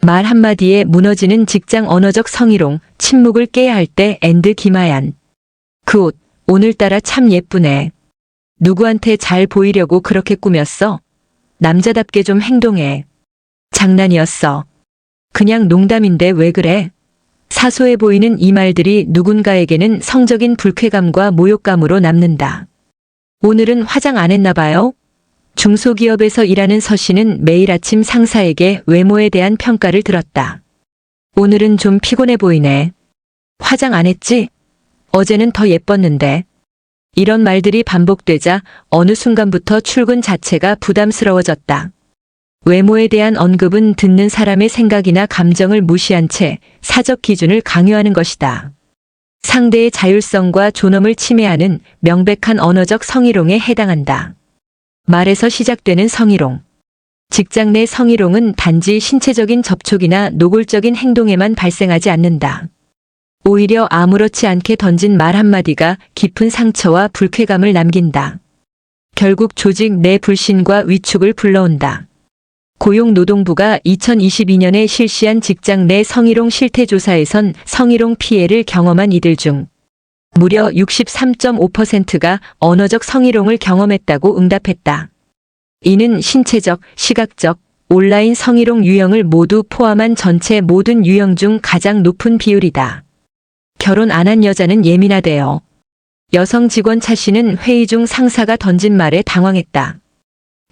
말 한마디에 무너지는 직장 언어적 성희롱, 침묵을 깨야 할 때 엔드 김하얀. 그 옷, 오늘따라 참 예쁘네. 누구한테 잘 보이려고 그렇게 꾸몄어? 남자답게 좀 행동해. 장난이었어. 그냥 농담인데 왜 그래? 사소해 보이는 이 말들이 누군가에게는 성적인 불쾌감과 모욕감으로 남는다. 오늘은 화장 안 했나 봐요? 중소기업에서 일하는 서 씨는 매일 아침 상사에게 외모에 대한 평가를 들었다. 오늘은 좀 피곤해 보이네. 화장 안 했지? 어제는 더 예뻤는데. 이런 말들이 반복되자 어느 순간부터 출근 자체가 부담스러워졌다. 외모에 대한 언급은 듣는 사람의 생각이나 감정을 무시한 채 사적 기준을 강요하는 것이다. 상대의 자율성과 존엄을 침해하는 명백한 언어적 성희롱에 해당한다. 말에서 시작되는 성희롱. 직장 내 성희롱은 단지 신체적인 접촉이나 노골적인 행동에만 발생하지 않는다. 오히려 아무렇지 않게 던진 말 한마디가 깊은 상처와 불쾌감을 남긴다. 결국 조직 내 불신과 위축을 불러온다. 고용노동부가 2022년에 실시한 직장 내 성희롱 실태조사에선 성희롱 피해를 경험한 이들 중 무려 63.5%가 언어적 성희롱을 경험했다고 응답했다. 이는 신체적, 시각적, 온라인 성희롱 유형을 모두 포함한 전체 모든 유형 중 가장 높은 비율이다. 결혼 안 한 여자는 예민하대요. 여성 직원 차 씨는 회의 중 상사가 던진 말에 당황했다.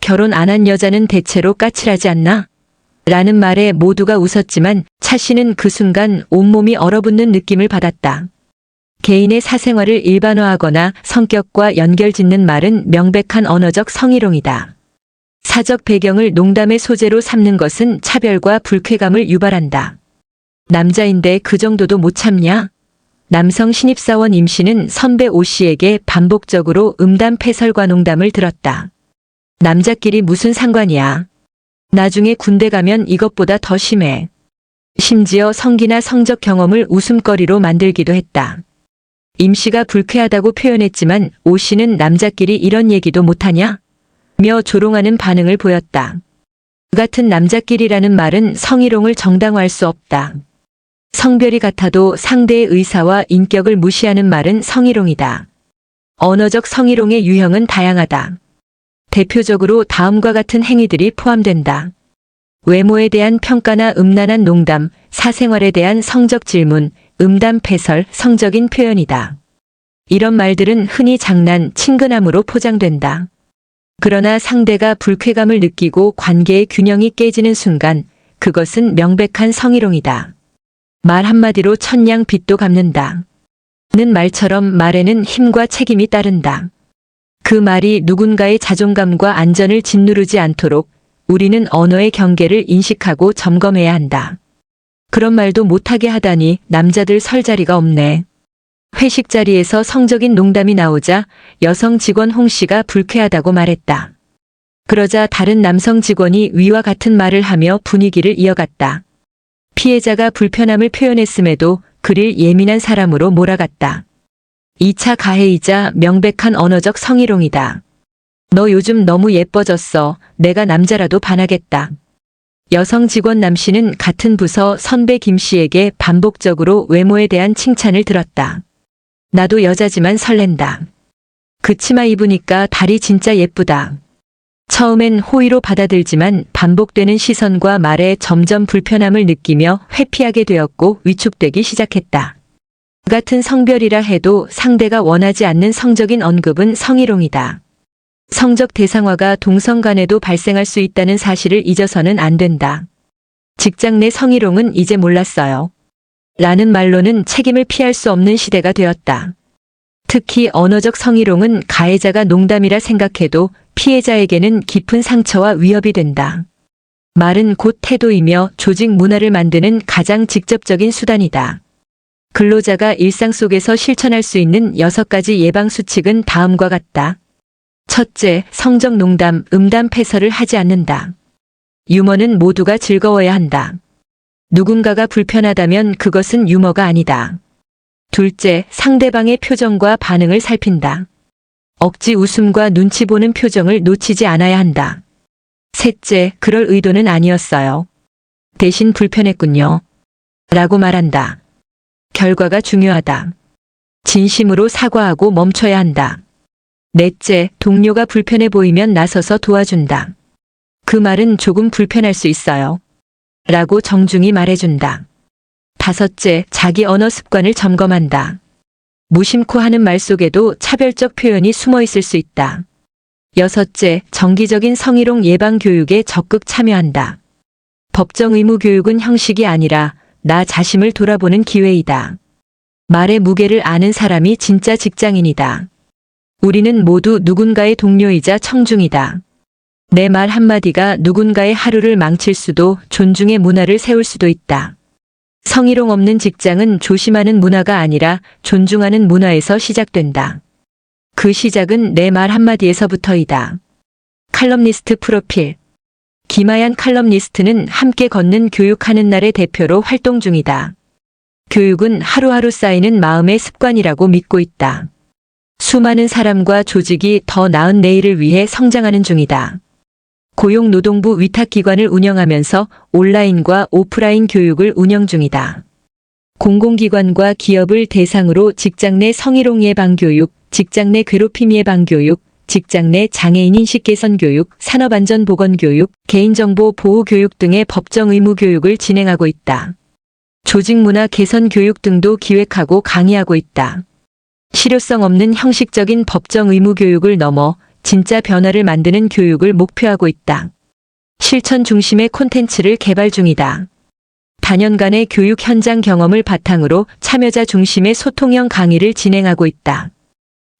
결혼 안 한 여자는 대체로 까칠하지 않나? 라는 말에 모두가 웃었지만 차 씨는 그 순간 온몸이 얼어붙는 느낌을 받았다. 개인의 사생활을 일반화하거나 성격과 연결짓는 말은 명백한 언어적 성희롱이다. 사적 배경을 농담의 소재로 삼는 것은 차별과 불쾌감을 유발한다. 남자인데 그 정도도 못 참냐? 남성 신입사원 임 씨는 선배 오 씨에게 반복적으로 음담 패설과 농담을 들었다. 남자끼리 무슨 상관이야. 나중에 군대 가면 이것보다 더 심해. 심지어 성기나 성적 경험을 웃음거리로 만들기도 했다. 임 씨가 불쾌하다고 표현했지만 오 씨는 남자끼리 이런 얘기도 못하냐? 며 조롱하는 반응을 보였다. 그 같은 남자끼리라는 말은 성희롱을 정당화할 수 없다. 성별이 같아도 상대의 의사와 인격을 무시하는 말은 성희롱이다. 언어적 성희롱의 유형은 다양하다. 대표적으로 다음과 같은 행위들이 포함된다. 외모에 대한 평가나 음란한 농담, 사생활에 대한 성적 질문, 음담 패설, 성적인 표현이다. 이런 말들은 흔히 장난, 친근함으로 포장된다. 그러나 상대가 불쾌감을 느끼고 관계의 균형이 깨지는 순간 그것은 명백한 성희롱이다. 말 한마디로 천냥 빚도 갚는다. 는 말처럼 말에는 힘과 책임이 따른다. 그 말이 누군가의 자존감과 안전을 짓누르지 않도록 우리는 언어의 경계를 인식하고 점검해야 한다. 그런 말도 못하게 하다니 남자들 설 자리가 없네. 회식 자리에서 성적인 농담이 나오자 여성 직원 홍 씨가 불쾌하다고 말했다. 그러자 다른 남성 직원이 위와 같은 말을 하며 분위기를 이어갔다. 피해자가 불편함을 표현했음에도 그를 예민한 사람으로 몰아갔다. 2차 가해이자 명백한 언어적 성희롱이다. 너 요즘 너무 예뻐졌어. 내가 남자라도 반하겠다. 여성 직원 남 씨는 같은 부서 선배 김 씨에게 반복적으로 외모에 대한 칭찬을 들었다. 나도 여자지만 설렌다. 그 치마 입으니까 다리 진짜 예쁘다. 처음엔 호의로 받아들지만 반복되는 시선과 말에 점점 불편함을 느끼며 회피하게 되었고 위축되기 시작했다. 같은 성별이라 해도 상대가 원하지 않는 성적인 언급은 성희롱이다. 성적 대상화가 동성 간에도 발생할 수 있다는 사실을 잊어서는 안 된다. 직장 내 성희롱은 이제 몰랐어요. 라는 말로는 책임을 피할 수 없는 시대가 되었다. 특히 언어적 성희롱은 가해자가 농담이라 생각해도 피해자에게는 깊은 상처와 위협이 된다. 말은 곧 태도이며 조직 문화를 만드는 가장 직접적인 수단이다. 근로자가 일상 속에서 실천할 수 있는 6가지 예방 수칙은 다음과 같다. 첫째, 성적 농담, 음담 패설을 하지 않는다. 유머는 모두가 즐거워야 한다. 누군가가 불편하다면 그것은 유머가 아니다. 둘째, 상대방의 표정과 반응을 살핀다. 억지 웃음과 눈치 보는 표정을 놓치지 않아야 한다. 셋째, 그럴 의도는 아니었어요. 대신 불편했군요. 라고 말한다. 결과가 중요하다. 진심으로 사과하고 멈춰야 한다. 넷째, 동료가 불편해 보이면 나서서 도와준다. 그 말은 조금 불편할 수 있어요. 라고 정중히 말해준다. 다섯째, 자기 언어 습관을 점검한다. 무심코 하는 말 속에도 차별적 표현이 숨어 있을 수 있다. 여섯째, 정기적인 성희롱 예방 교육에 적극 참여한다. 법정 의무 교육은 형식이 아니라 나 자신을 돌아보는 기회이다. 말의 무게를 아는 사람이 진짜 직장인이다. 우리는 모두 누군가의 동료이자 청중이다. 내 말 한마디가 누군가의 하루를 망칠 수도 존중의 문화를 세울 수도 있다. 성희롱 없는 직장은 조심하는 문화가 아니라 존중하는 문화에서 시작된다. 그 시작은 내 말 한마디에서부터이다. 칼럼니스트 프로필. 김하얀 칼럼니스트는 함께 걷는 교육하는 날의 대표로 활동 중이다. 교육은 하루하루 쌓이는 마음의 습관이라고 믿고 있다. 수많은 사람과 조직이 더 나은 내일을 위해 성장하는 중이다. 고용노동부 위탁기관을 운영하면서 온라인과 오프라인 교육을 운영 중이다. 공공기관과 기업을 대상으로 직장 내 성희롱 예방 교육, 직장 내 괴롭힘 예방 교육, 직장 내 장애인 인식 개선 교육, 산업안전 보건 교육, 개인정보 보호 교육 등의 법정 의무 교육을 진행하고 있다. 조직 문화 개선 교육 등도 기획하고 강의하고 있다. 실효성 없는 형식적인 법정 의무 교육을 넘어 진짜 변화를 만드는 교육을 목표하고 있다. 실천 중심의 콘텐츠를 개발 중이다. 다년간의 교육 현장 경험을 바탕으로 참여자 중심의 소통형 강의를 진행하고 있다.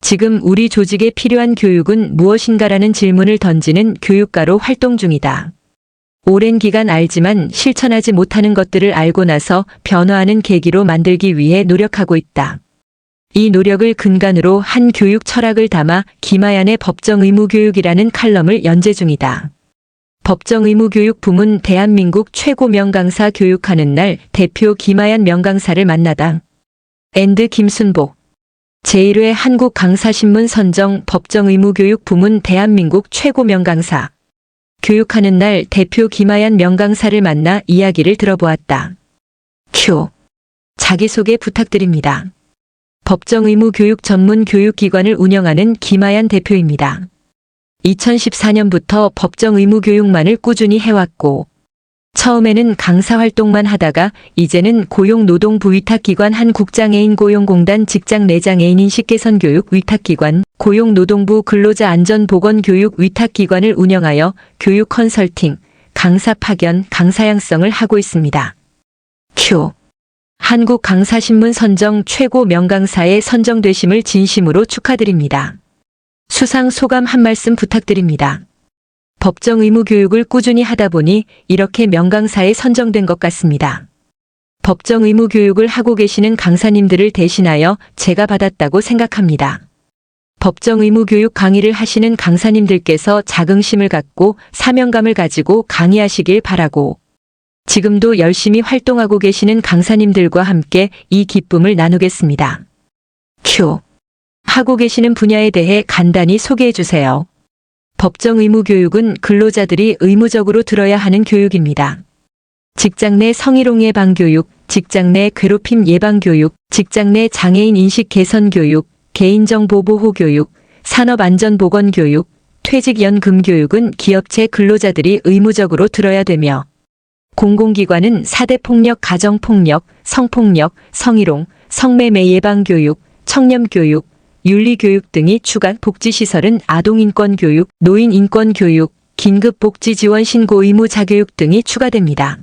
지금 우리 조직에 필요한 교육은 무엇인가라는 질문을 던지는 교육가로 활동 중이다. 오랜 기간 알지만 실천하지 못하는 것들을 알고 나서 변화하는 계기로 만들기 위해 노력하고 있다. 이 노력을 근간으로 한 교육 철학을 담아 김하얀의 법정의무교육이라는 칼럼을 연재 중이다. 법정의무교육 부문 대한민국 최고 명강사 교육하는 날 대표 김하얀 명강사를 만나다. 앤드 김순복. 제1회 한국강사신문 선정 법정의무교육 부문 대한민국 최고 명강사. 교육하는 날 대표 김하얀 명강사를 만나 이야기를 들어보았다. 큐. 자기소개 부탁드립니다. 법정의무교육 전문 교육기관을 운영하는 김하얀 대표입니다. 2014년부터 법정의무교육만을 꾸준히 해왔고 처음에는 강사 활동만 하다가 이제는 고용노동부 위탁기관 한국장애인 고용공단 직장 내 장애인 인식개선 교육 위탁기관 고용노동부 근로자 안전보건교육 위탁기관을 운영하여 교육 컨설팅, 강사 파견, 강사 양성을 하고 있습니다. 큐. 한국강사신문 선정 최고 명강사에 선정되심을 진심으로 축하드립니다. 수상 소감 한 말씀 부탁드립니다. 법정의무교육을 꾸준히 하다 보니 이렇게 명강사에 선정된 것 같습니다. 법정의무교육을 하고 계시는 강사님들을 대신하여 제가 받았다고 생각합니다. 법정의무교육 강의를 하시는 강사님들께서 자긍심을 갖고 사명감을 가지고 강의하시길 바라고 지금도 열심히 활동하고 계시는 강사님들과 함께 이 기쁨을 나누겠습니다. 큐. 하고 계시는 분야에 대해 간단히 소개해 주세요. 법정의무교육은 근로자들이 의무적으로 들어야 하는 교육입니다. 직장 내 성희롱 예방 교육, 직장 내 괴롭힘 예방 교육, 직장 내 장애인 인식 개선 교육, 개인정보 보호 교육, 산업안전보건 교육, 퇴직연금 교육은 기업체 근로자들이 의무적으로 들어야 되며 공공기관은 4대 폭력, 가정폭력, 성폭력, 성희롱, 성매매 예방교육, 청렴교육, 윤리교육 등이 추가 복지시설은 아동인권교육, 노인인권교육, 긴급복지지원신고 의무 자교육 등이 추가됩니다.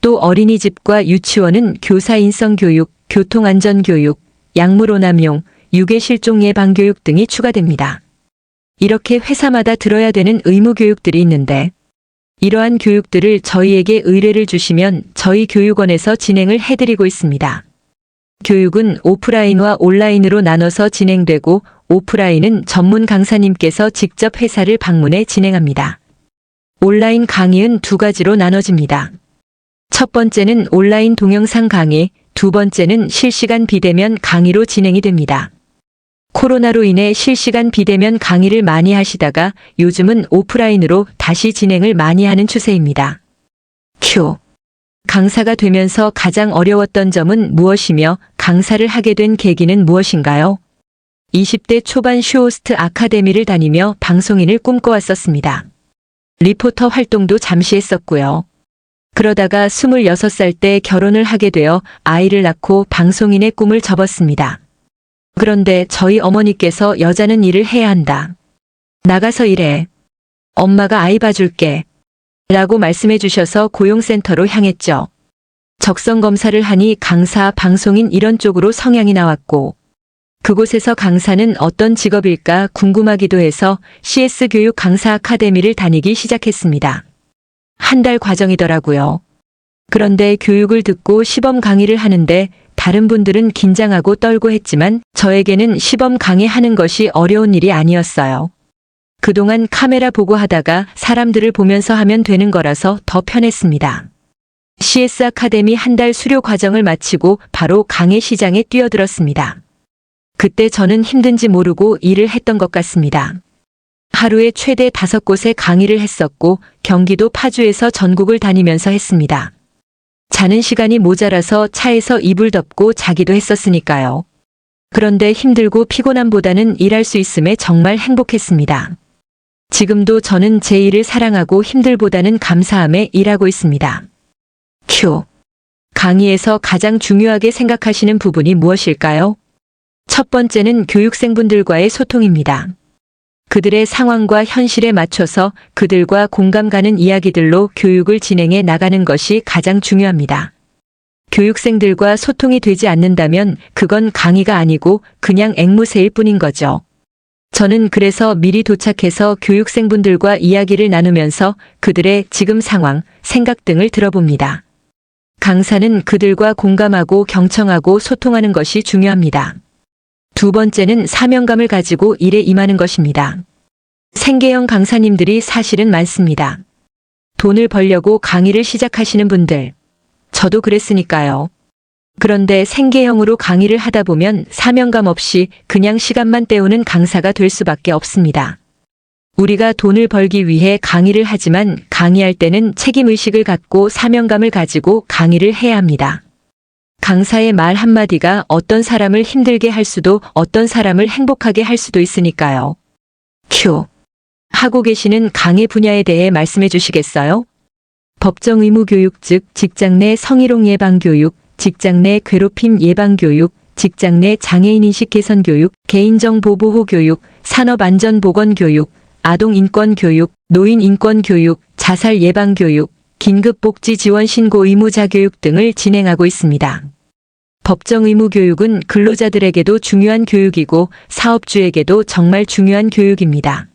또 어린이집과 유치원은 교사인성교육, 교통안전교육, 약물오남용, 유괴실종 예방교육 등이 추가됩니다. 이렇게 회사마다 들어야 되는 의무교육들이 있는데 이러한 교육들을 저희에게 의뢰를 주시면 저희 교육원에서 진행을 해드리고 있습니다. 교육은 오프라인과 온라인으로 나눠서 진행되고 오프라인은 전문 강사님께서 직접 회사를 방문해 진행합니다. 온라인 강의는 두 가지로 나눠집니다. 첫 번째는 온라인 동영상 강의, 두 번째는 실시간 비대면 강의로 진행이 됩니다. 코로나로 인해 실시간 비대면 강의를 많이 하시다가 요즘은 오프라인으로 다시 진행을 많이 하는 추세입니다. 큐. 강사가 되면서 가장 어려웠던 점은 무엇이며 강사를 하게 된 계기는 무엇인가요? 20대 초반 슈호스트 아카데미를 다니며 방송인을 꿈꿔왔었습니다. 리포터 활동도 잠시 했었고요. 그러다가 26살 때 결혼을 하게 되어 아이를 낳고 방송인의 꿈을 접었습니다. 그런데 저희 어머니께서 여자는 일을 해야 한다. 나가서 일해. 엄마가 아이 봐줄게. 라고 말씀해 주셔서 고용센터로 향했죠. 적성 검사를 하니 강사, 방송인 이런 쪽으로 성향이 나왔고 그곳에서 강사는 어떤 직업일까 궁금하기도 해서 CS 교육 강사 아카데미를 다니기 시작했습니다. 한 달 과정이더라고요. 그런데 교육을 듣고 시범 강의를 하는데 다른 분들은 긴장하고 떨고 했지만 저에게는 시범 강의하는 것이 어려운 일이 아니었어요. 그동안 카메라 보고 하다가 사람들을 보면서 하면 되는 거라서 더 편했습니다. CS 아카데미 한 달 수료 과정을 마치고 바로 강의 시장에 뛰어들었습니다. 그때 저는 힘든지 모르고 일을 했던 것 같습니다. 하루에 최대 5곳에 강의를 했었고 경기도 파주에서 전국을 다니면서 했습니다. 자는 시간이 모자라서 차에서 이불 덮고 자기도 했었으니까요. 그런데 힘들고 피곤함보다는 일할 수 있음에 정말 행복했습니다. 지금도 저는 제 일을 사랑하고 힘들보다는 감사함에 일하고 있습니다. 큐. 강의에서 가장 중요하게 생각하시는 부분이 무엇일까요? 첫 번째는 교육생분들과의 소통입니다. 그들의 상황과 현실에 맞춰서 그들과 공감 가는 이야기들로 교육을 진행해 나가는 것이 가장 중요합니다. 교육생들과 소통이 되지 않는다면 그건 강의가 아니고 그냥 앵무새일 뿐인 거죠. 저는 그래서 미리 도착해서 교육생분들과 이야기를 나누면서 그들의 지금 상황, 생각 등을 들어봅니다. 강사는 그들과 공감하고 경청하고 소통하는 것이 중요합니다. 두 번째는 사명감을 가지고 일에 임하는 것입니다. 생계형 강사님들이 사실은 많습니다. 돈을 벌려고 강의를 시작하시는 분들. 저도 그랬으니까요. 그런데 생계형으로 강의를 하다 보면 사명감 없이 그냥 시간만 때우는 강사가 될 수밖에 없습니다. 우리가 돈을 벌기 위해 강의를 하지만 강의할 때는 책임의식을 갖고 사명감을 가지고 강의를 해야 합니다. 강사의 말 한마디가 어떤 사람을 힘들게 할 수도 어떤 사람을 행복하게 할 수도 있으니까요. 큐. 하고 계시는 강의 분야에 대해 말씀해 주시겠어요? 법정 의무 교육 즉 직장 내 성희롱 예방 교육, 직장 내 괴롭힘 예방 교육, 직장 내 장애인 인식 개선 교육, 개인정보 보호 교육, 산업안전보건 교육, 아동인권 교육, 노인인권 교육, 자살 예방 교육, 긴급복지 지원 신고 의무자 교육 등을 진행하고 있습니다. 법정 의무 교육은 근로자들에게도 중요한 교육이고 사업주에게도 정말 중요한 교육입니다.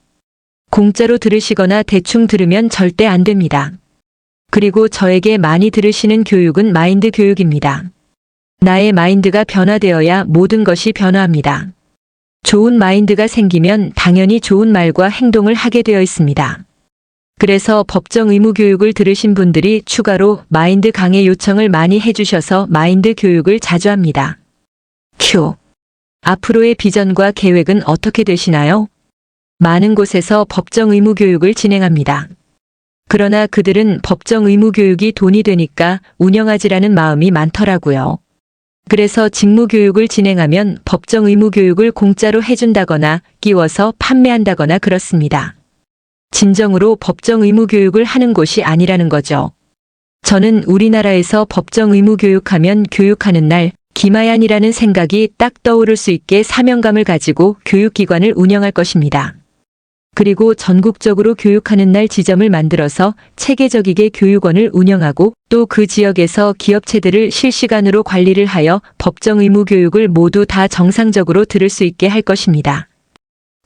공짜로 들으시거나 대충 들으면 절대 안 됩니다. 그리고 저에게 많이 들으시는 교육은 마인드 교육입니다. 나의 마인드가 변화되어야 모든 것이 변화합니다. 좋은 마인드가 생기면 당연히 좋은 말과 행동을 하게 되어 있습니다. 그래서 법정 의무 교육을 들으신 분들이 추가로 마인드 강의 요청을 많이 해주셔서 마인드 교육을 자주 합니다. 큐. 앞으로의 비전과 계획은 어떻게 되시나요? 많은 곳에서 법정 의무 교육을 진행합니다. 그러나 그들은 법정 의무 교육이 돈이 되니까 운영하지라는 마음이 많더라고요. 그래서 직무 교육을 진행하면 법정 의무 교육을 공짜로 해준다거나 끼워서 판매한다거나 그렇습니다. 진정으로 법정 의무 교육을 하는 곳이 아니라는 거죠. 저는 우리나라에서 법정 의무 교육하면 교육하는 날 김하얀이라는 생각이 딱 떠오를 수 있게 사명감을 가지고 교육기관을 운영할 것입니다. 그리고 전국적으로 교육하는 날 지점을 만들어서 체계적이게 교육원을 운영하고 또 그 지역에서 기업체들을 실시간으로 관리를 하여 법정 의무 교육을 모두 다 정상적으로 들을 수 있게 할 것입니다.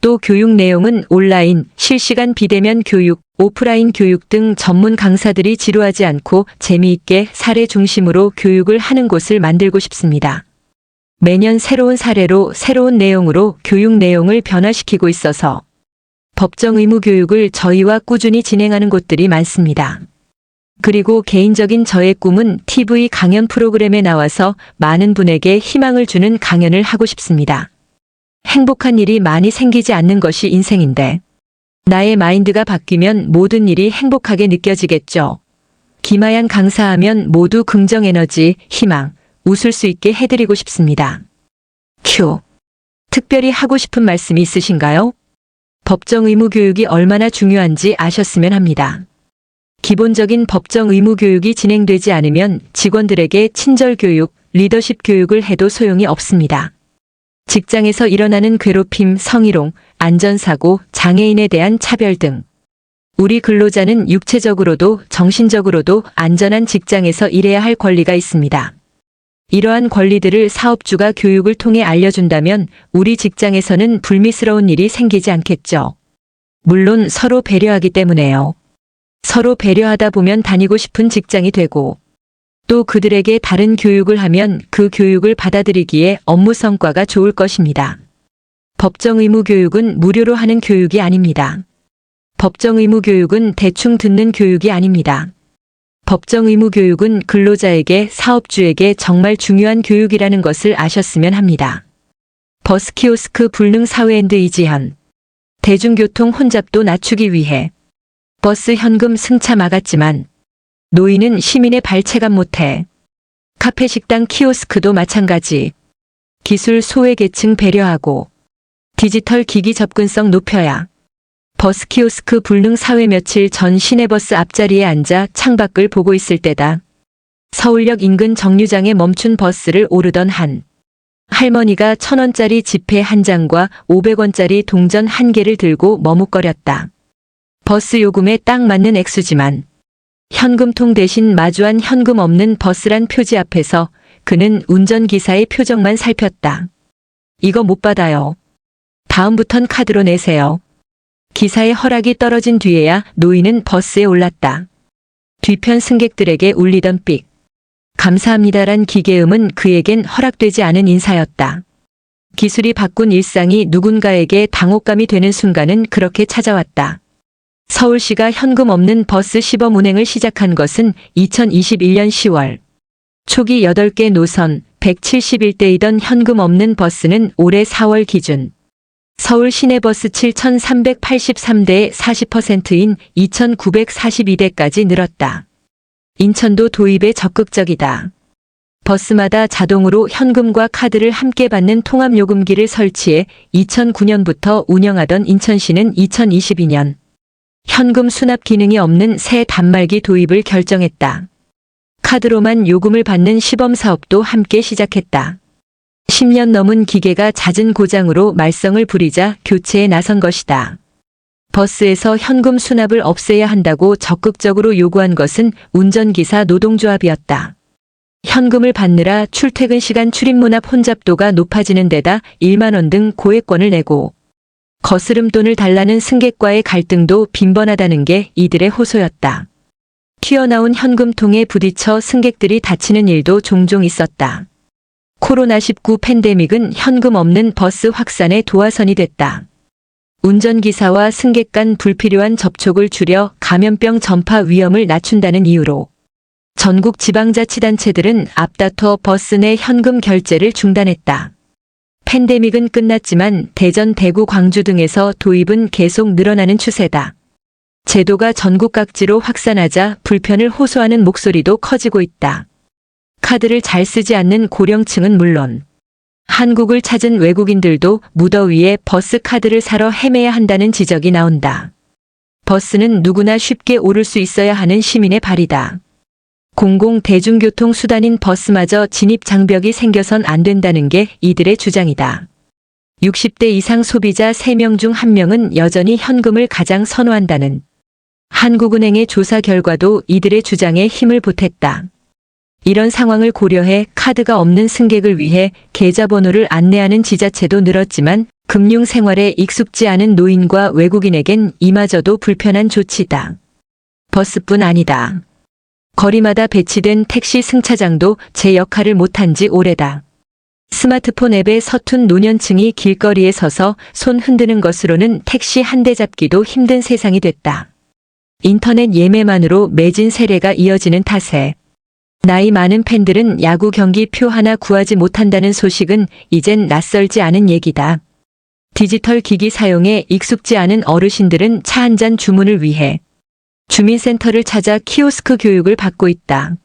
또 교육 내용은 온라인, 실시간 비대면 교육, 오프라인 교육 등 전문 강사들이 지루하지 않고 재미있게 사례 중심으로 교육을 하는 곳을 만들고 싶습니다. 매년 새로운 사례로 새로운 내용으로 교육 내용을 변화시키고 있어서 법정 의무 교육을 저희와 꾸준히 진행하는 곳들이 많습니다. 그리고 개인적인 저의 꿈은 TV 강연 프로그램에 나와서 많은 분에게 희망을 주는 강연을 하고 싶습니다. 행복한 일이 많이 생기지 않는 것이 인생인데 나의 마인드가 바뀌면 모든 일이 행복하게 느껴지겠죠. 김하얀 강사하면 모두 긍정에너지, 희망, 웃을 수 있게 해드리고 싶습니다. 큐. 특별히 하고 싶은 말씀이 있으신가요? 법정 의무 교육이 얼마나 중요한지 아셨으면 합니다. 기본적인 법정 의무 교육이 진행되지 않으면 직원들에게 친절 교육, 리더십 교육을 해도 소용이 없습니다. 직장에서 일어나는 괴롭힘, 성희롱, 안전사고, 장애인에 대한 차별 등 우리 근로자는 육체적으로도 정신적으로도 안전한 직장에서 일해야 할 권리가 있습니다. 이러한 권리들을 사업주가 교육을 통해 알려준다면 우리 직장에서는 불미스러운 일이 생기지 않겠죠. 물론 서로 배려하기 때문에요. 서로 배려하다 보면 다니고 싶은 직장이 되고 또 그들에게 다른 교육을 하면 그 교육을 받아들이기에 업무 성과가 좋을 것입니다. 법정 의무 교육은 무료로 하는 교육이 아닙니다. 법정 의무 교육은 대충 듣는 교육이 아닙니다. 법정 의무 교육은 근로자에게, 사업주에게 정말 중요한 교육이라는 것을 아셨으면 합니다. 버스 키오스크 불능 사회엔드 이지현. 대중교통 혼잡도 낮추기 위해 버스 현금 승차 막았지만 노인은 시민의 발 체감 못해. 카페 식당 키오스크도 마찬가지. 기술 소외계층 배려하고 디지털 기기 접근성 높여야. 버스 키오스크 불능 사회 며칠 전 시내버스 앞자리에 앉아 창밖을 보고 있을 때다. 서울역 인근 정류장에 멈춘 버스를 오르던 한 할머니가 1,000원짜리 지폐 한 장과 500원짜리 동전 한 개를 들고 머뭇거렸다. 버스 요금에 딱 맞는 액수지만 현금통 대신 마주한 현금 없는 버스란 표지 앞에서 그는 운전기사의 표정만 살폈다. 이거 못 받아요. 다음부턴 카드로 내세요. 기사의 허락이 떨어진 뒤에야 노인은 버스에 올랐다. 뒤편 승객들에게 울리던 삑. 감사합니다란 기계음은 그에겐 허락되지 않은 인사였다. 기술이 바꾼 일상이 누군가에게 당혹감이 되는 순간은 그렇게 찾아왔다. 서울시가 현금 없는 버스 시범 운행을 시작한 것은 2021년 10월. 초기 8개 노선 171대이던 현금 없는 버스는 올해 4월 기준 서울 시내버스 7,383대의 40%인 2,942대까지 늘었다. 인천도 도입에 적극적이다. 버스마다 자동으로 현금과 카드를 함께 받는 통합요금기를 설치해 2009년부터 운영하던 인천시는 2022년 현금 수납 기능이 없는 새 단말기 도입을 결정했다. 카드로만 요금을 받는 시범 사업도 함께 시작했다. 10년 넘은 기계가 잦은 고장으로 말썽을 부리자 교체에 나선 것이다. 버스에서 현금 수납을 없애야 한다고 적극적으로 요구한 것은 운전기사 노동조합이었다. 현금을 받느라 출퇴근 시간 출입문앞 혼잡도가 높아지는 데다 1만 원 등 고액권을 내고 거스름돈을 달라는 승객과의 갈등도 빈번하다는 게 이들의 호소였다. 튀어나온 현금통에 부딪혀 승객들이 다치는 일도 종종 있었다. 코로나19 팬데믹은 현금 없는 버스 확산의 도화선이 됐다. 운전기사와 승객 간 불필요한 접촉을 줄여 감염병 전파 위험을 낮춘다는 이유로 전국 지방자치단체들은 앞다퉈 버스 내 현금 결제를 중단했다. 팬데믹은 끝났지만 대전, 대구, 광주 등에서 도입은 계속 늘어나는 추세다. 제도가 전국 각지로 확산하자 불편을 호소하는 목소리도 커지고 있다. 카드를 잘 쓰지 않는 고령층은 물론 한국을 찾은 외국인들도 무더위에 버스 카드를 사러 헤매야 한다는 지적이 나온다. 버스는 누구나 쉽게 오를 수 있어야 하는 시민의 발이다. 공공 대중교통 수단인 버스마저 진입 장벽이 생겨선 안 된다는 게 이들의 주장이다. 60대 이상 소비자 3명 중 1명은 여전히 현금을 가장 선호한다는 한국은행의 조사 결과도 이들의 주장에 힘을 보탰다. 이런 상황을 고려해 카드가 없는 승객을 위해 계좌번호를 안내하는 지자체도 늘었지만 금융 생활에 익숙지 않은 노인과 외국인에겐 이마저도 불편한 조치다. 버스뿐 아니다. 거리마다 배치된 택시 승차장도 제 역할을 못한 지 오래다. 스마트폰 앱에 서툰 노년층이 길거리에 서서 손 흔드는 것으로는 택시 한 대 잡기도 힘든 세상이 됐다. 인터넷 예매만으로 매진 세례가 이어지는 탓에 나이 많은 팬들은 야구 경기 표 하나 구하지 못한다는 소식은 이젠 낯설지 않은 얘기다. 디지털 기기 사용에 익숙지 않은 어르신들은 차 한 잔 주문을 위해 주민센터를 찾아 키오스크 교육을 받고 있다.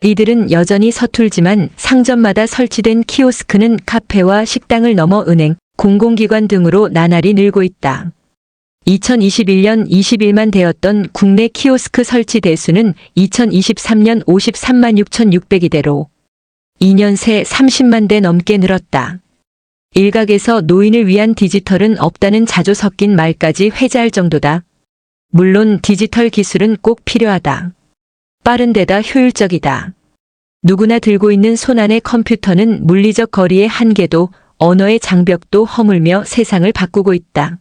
이들은 여전히 서툴지만 상점마다 설치된 키오스크는 카페와 식당을 넘어 은행, 공공기관 등으로 나날이 늘고 있다. 2021년 21만 대였던 국내 키오스크 설치 대수는 2023년 53만 6,600이대로 2년 새 30만 대 넘게 늘었다. 일각에서 노인을 위한 디지털은 없다는 자조 섞인 말까지 회자할 정도다. 물론 디지털 기술은 꼭 필요하다. 빠른 데다 효율적이다. 누구나 들고 있는 손안의 컴퓨터는 물리적 거리의 한계도 언어의 장벽도 허물며 세상을 바꾸고 있다.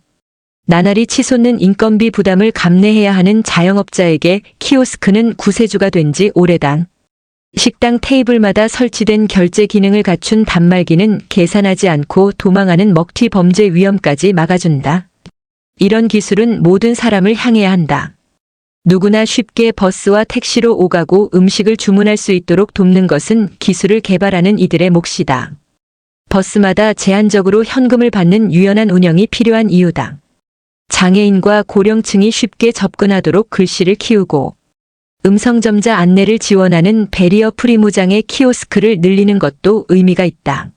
나날이 치솟는 인건비 부담을 감내해야 하는 자영업자에게 키오스크는 구세주가 된 지 오래다. 식당 테이블마다 설치된 결제 기능을 갖춘 단말기는 계산하지 않고 도망하는 먹튀 범죄 위험까지 막아준다. 이런 기술은 모든 사람을 향해야 한다. 누구나 쉽게 버스와 택시로 오가고 음식을 주문할 수 있도록 돕는 것은 기술을 개발하는 이들의 몫이다. 버스마다 제한적으로 현금을 받는 유연한 운영이 필요한 이유다. 장애인과 고령층이 쉽게 접근하도록 글씨를 키우고 음성점자 안내를 지원하는 베리어 프리 무장의 키오스크를 늘리는 것도 의미가 있다.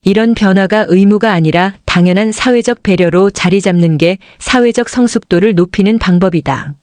이런 변화가 의무가 아니라 당연한 사회적 배려로 자리 잡는 게 사회적 성숙도를 높이는 방법이다.